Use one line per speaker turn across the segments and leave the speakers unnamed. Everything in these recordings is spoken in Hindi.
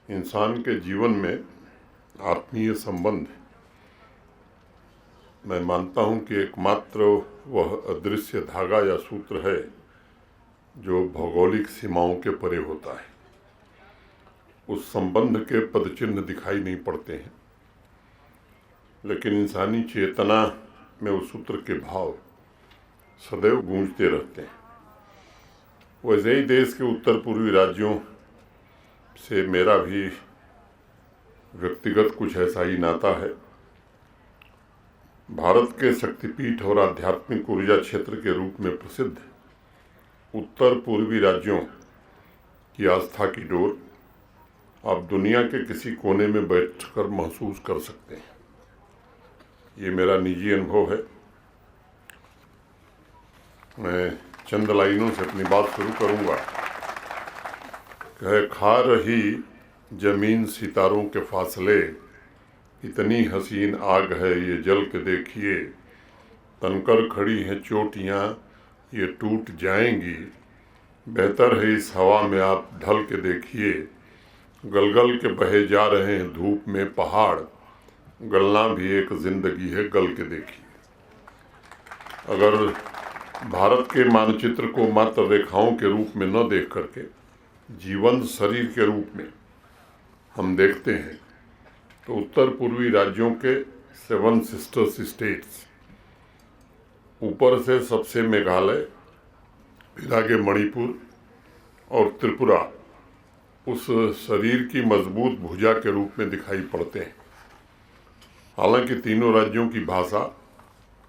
इंसान के जीवन में आत्मीय संबंध, मैं मानता हूँ कि एकमात्र वह अदृश्य धागा या सूत्र है जो भौगोलिक सीमाओं के परे होता है। उस संबंध के पदचिन्ह दिखाई नहीं पड़ते हैं, लेकिन इंसानी चेतना में उस सूत्र के भाव सदैव गूंजते रहते हैं। वैसे ही देश के उत्तर पूर्वी राज्यों से मेरा भी व्यक्तिगत कुछ ऐसा ही नाता है। भारत के शक्तिपीठ और आध्यात्मिक ऊर्जा क्षेत्र के रूप में प्रसिद्ध उत्तर पूर्वी राज्यों की आस्था की डोर आप दुनिया के किसी कोने में बैठकर महसूस कर सकते हैं। ये मेरा निजी अनुभव है। मैं चंद लाइनों से अपनी बात शुरू करूंगा। कहे खा रही जमीन सितारों के फासले, इतनी हसीन आग है ये जल के देखिए, तनकर खड़ी हैं चोटियाँ ये टूट जाएंगी, बेहतर है इस हवा में आप ढल के देखिए, गलगल के बहे जा रहे हैं धूप में पहाड़, गलना भी एक जिंदगी है गल के देखिए। अगर भारत के मानचित्र को मात्र रेखाओं के रूप में न देख करके जीवंत शरीर के रूप में हम देखते हैं तो उत्तर पूर्वी राज्यों के 7 सिस्टर्स स्टेट्स, ऊपर से सबसे मेघालय, फिर आगे मणिपुर और त्रिपुरा उस शरीर की मजबूत भुजा के रूप में दिखाई पड़ते हैं। हालांकि तीनों राज्यों की भाषा,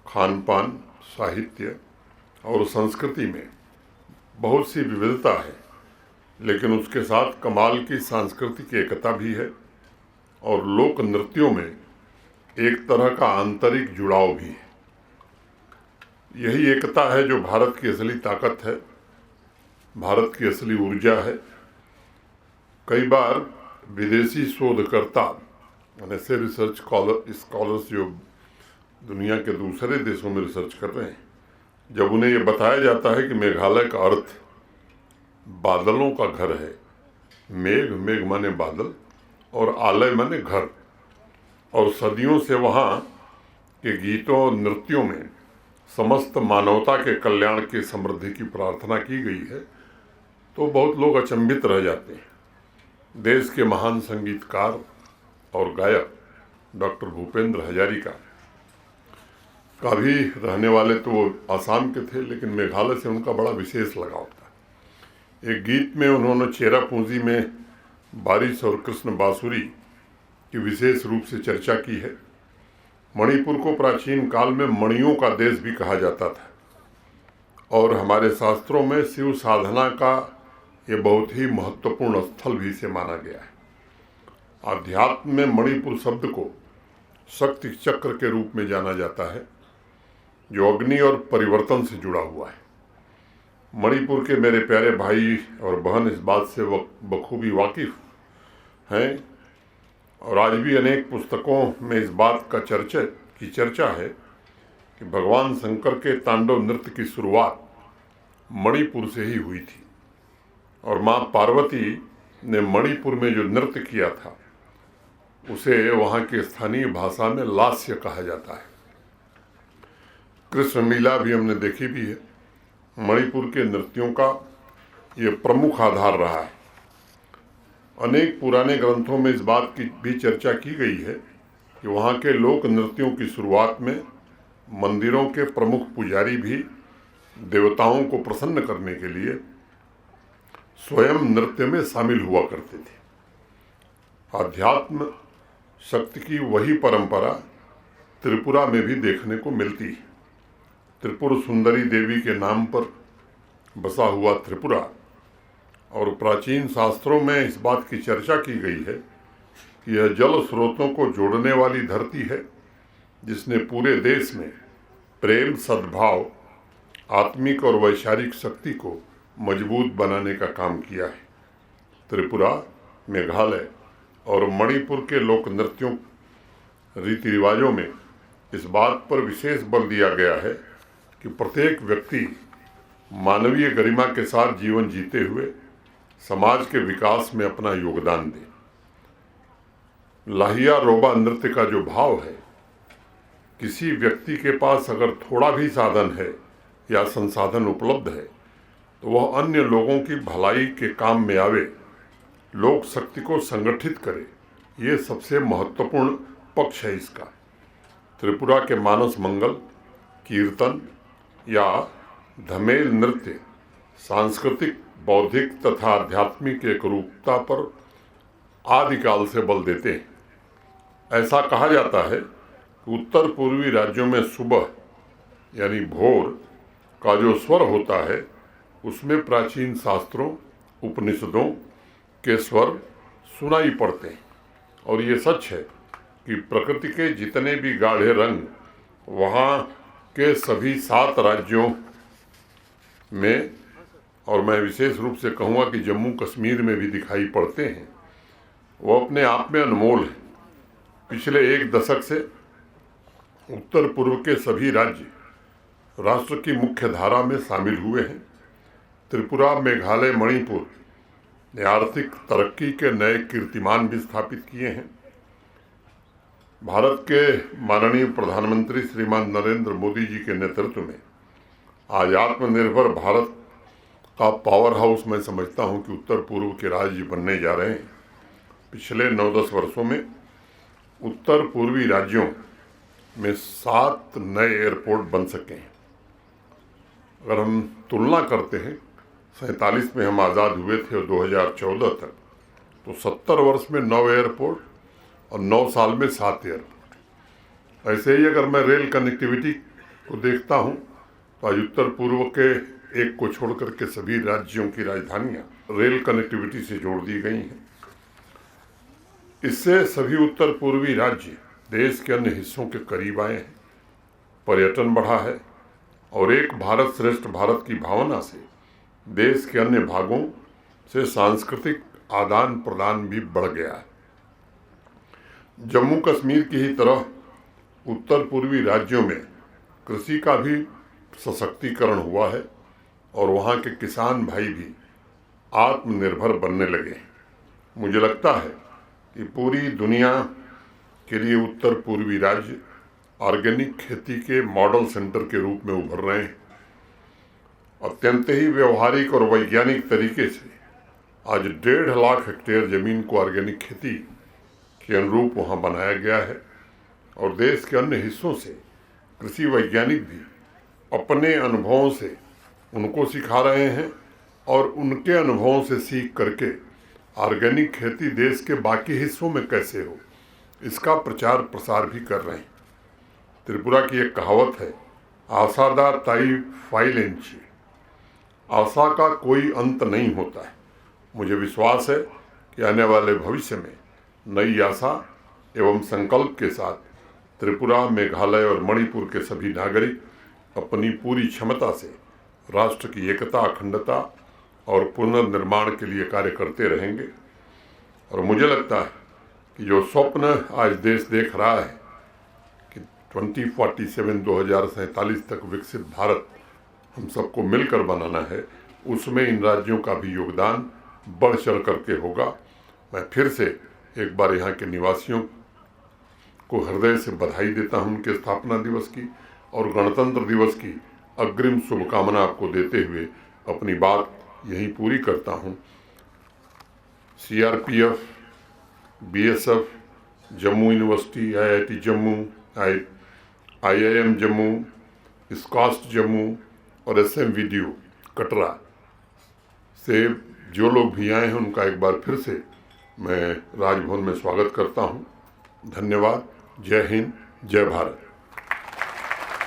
खान पान, साहित्य और संस्कृति में बहुत सी विविधता है, लेकिन उसके साथ कमाल की सांस्कृतिक एकता भी है और लोक नृत्यों में एक तरह का आंतरिक जुड़ाव भी है। यही एकता है जो भारत की असली ताकत है, भारत की असली ऊर्जा है। कई बार विदेशी शोधकर्ता, ऐसे रिसर्च स्कॉलर्स जो दुनिया के दूसरे देशों में रिसर्च कर रहे हैं, जब उन्हें ये बताया जाता है कि मेघालय का अर्थ बादलों का घर है, मेघ माने बादल और आलय माने घर, और सदियों से वहाँ के गीतों और नृत्यों में समस्त मानवता के कल्याण की समृद्धि की प्रार्थना की गई है, तो बहुत लोग अचंभित रह जाते हैं। देश के महान संगीतकार और गायक डॉक्टर भूपेंद्र हजारिका का भी रहने वाले तो वो आसाम के थे, लेकिन मेघालय से उनका बड़ा विशेष लगाव था। एक गीत में उन्होंने चेरापूंजी में बारिश और कृष्ण बांसुरी की विशेष रूप से चर्चा की है। मणिपुर को प्राचीन काल में मणियों का देश भी कहा जाता था और हमारे शास्त्रों में शिव साधना का ये बहुत ही महत्वपूर्ण स्थल भी से माना गया है। आध्यात्म में मणिपुर शब्द को शक्ति चक्र के रूप में जाना जाता है, जो अग्नि और परिवर्तन से जुड़ा हुआ है। मणिपुर के मेरे प्यारे भाई और बहन इस बात से बखूबी वाकिफ हैं और आज भी अनेक पुस्तकों में इस बात का चर्चा है कि भगवान शंकर के तांडव नृत्य की शुरुआत मणिपुर से ही हुई थी और माँ पार्वती ने मणिपुर में जो नृत्य किया था उसे वहाँ की स्थानीय भाषा में लास्य कहा जाता है। कृष्ण लीला भी हमने देखी भी है। मणिपुर के नृत्यों का ये प्रमुख आधार रहा है। अनेक पुराने ग्रंथों में इस बात की भी चर्चा की गई है कि वहाँ के लोक नृत्यों की शुरुआत में मंदिरों के प्रमुख पुजारी भी देवताओं को प्रसन्न करने के लिए स्वयं नृत्य में शामिल हुआ करते थे। आध्यात्म शक्ति की वही परंपरा त्रिपुरा में भी देखने को मिलती है। त्रिपुर सुंदरी देवी के नाम पर बसा हुआ त्रिपुरा, और प्राचीन शास्त्रों में इस बात की चर्चा की गई है कि यह जल स्रोतों को जोड़ने वाली धरती है जिसने पूरे देश में प्रेम, सद्भाव, आत्मिक और वैचारिक शक्ति को मजबूत बनाने का काम किया है। त्रिपुरा, मेघालय और मणिपुर के लोक नृत्यों, रीति रिवाजों में इस बात पर विशेष बल दिया गया है कि प्रत्येक व्यक्ति मानवीय गरिमा के साथ जीवन जीते हुए समाज के विकास में अपना योगदान दे। लाहिया रोबा नृत्य का जो भाव है, किसी व्यक्ति के पास अगर थोड़ा भी साधन है या संसाधन उपलब्ध है तो वह अन्य लोगों की भलाई के काम में आवे, लोक शक्ति को संगठित करे। ये सबसे महत्वपूर्ण पक्ष है इसका। त्रिपुरा के मानस मंगल, कीर्तन या धमेल नृत्य सांस्कृतिक, बौद्धिक तथा आध्यात्मिक एकरूपता पर आदिकाल से बल देते हैं। ऐसा कहा जाता है कि उत्तर पूर्वी राज्यों में सुबह यानी भोर का जो स्वर होता है उसमें प्राचीन शास्त्रों, उपनिषदों के स्वर सुनाई पड़ते हैं। और ये सच है कि प्रकृति के जितने भी गाढ़े रंग वहाँ के सभी 7 राज्यों में, और मैं विशेष रूप से कहूँगा कि जम्मू कश्मीर में भी दिखाई पड़ते हैं, वो अपने आप में अनमोल है। पिछले 1 दशक से उत्तर पूर्व के सभी राज्य राष्ट्र की मुख्य धारा में शामिल हुए हैं। त्रिपुरा, मेघालय, मणिपुर ने आर्थिक तरक्की के नए कीर्तिमान भी स्थापित किए हैं। भारत के माननीय प्रधानमंत्री श्रीमान नरेंद्र मोदी जी के नेतृत्व में आज आत्मनिर्भर भारत का पावर हाउस मैं समझता हूं कि उत्तर पूर्व के राज्य बनने जा रहे हैं। पिछले 9-10 वर्षों में उत्तर पूर्वी राज्यों में 7 नए एयरपोर्ट बन सके हैं। अगर हम तुलना करते हैं, 47 में हम आज़ाद हुए थे और 2014 तक, तो 70 वर्ष में 9 एयरपोर्ट और 9 साल में 7 एयरपोर्ट। ऐसे ही अगर मैं रेल कनेक्टिविटी को देखता हूँ तो आज उत्तर पूर्व के एक को छोड़कर के सभी राज्यों की राजधानियाँ रेल कनेक्टिविटी से जोड़ दी गई हैं। इससे सभी उत्तर पूर्वी राज्य देश के अन्य हिस्सों के करीब आए हैं, पर्यटन बढ़ा है और एक भारत श्रेष्ठ भारत की भावना से देश के अन्य भागों से सांस्कृतिक आदान प्रदान भी बढ़ गया है। जम्मू कश्मीर की ही तरह उत्तर पूर्वी राज्यों में कृषि का भी सशक्तिकरण हुआ है और वहाँ के किसान भाई भी आत्मनिर्भर बनने लगे हैं। मुझे लगता है कि पूरी दुनिया के लिए उत्तर पूर्वी राज्य ऑर्गेनिक खेती के मॉडल सेंटर के रूप में उभर रहे हैं। अत्यंत ही व्यवहारिक और वैज्ञानिक तरीके से आज 1.5 लाख हेक्टेयर जमीन को ऑर्गेनिक खेती के अनुरूप वहाँ बनाया गया है और देश के अन्य हिस्सों से कृषि वैज्ञानिक भी अपने अनुभवों से उनको सिखा रहे हैं और उनके अनुभवों से सीख करके ऑर्गेनिक खेती देश के बाकी हिस्सों में कैसे हो इसका प्रचार प्रसार भी कर रहे हैं। त्रिपुरा की एक कहावत है, आशादा ताई फाइलेंची, आशा का कोई अंत नहीं होता है। मुझे विश्वास है कि आने वाले भविष्य में नई आशा एवं संकल्प के साथ त्रिपुरा, मेघालय और मणिपुर के सभी नागरिक अपनी पूरी क्षमता से राष्ट्र की एकता, अखंडता और पुनर्निर्माण के लिए कार्य करते रहेंगे। और मुझे लगता है कि जो स्वप्न आज देश देख रहा है कि 2047 तक विकसित भारत हम सबको मिलकर बनाना है, उसमें इन राज्यों का भी योगदान बढ़ चढ़ करके होगा। मैं फिर से एक बार यहाँ के निवासियों को हृदय से बधाई देता हूँ उनके स्थापना दिवस की और गणतंत्र दिवस की अग्रिम शुभकामना आपको देते हुए अपनी बात यहीं पूरी करता हूँ। CRPF, BSF, Jammu university, IIT Jammu, IIM Jammu, SKUAST Jammu और SMVDU कटरा से जो लोग भी आए हैं उनका एक बार फिर से मैं राजभवन में स्वागत करता हूं। धन्यवाद। जय हिंद, जय भारत।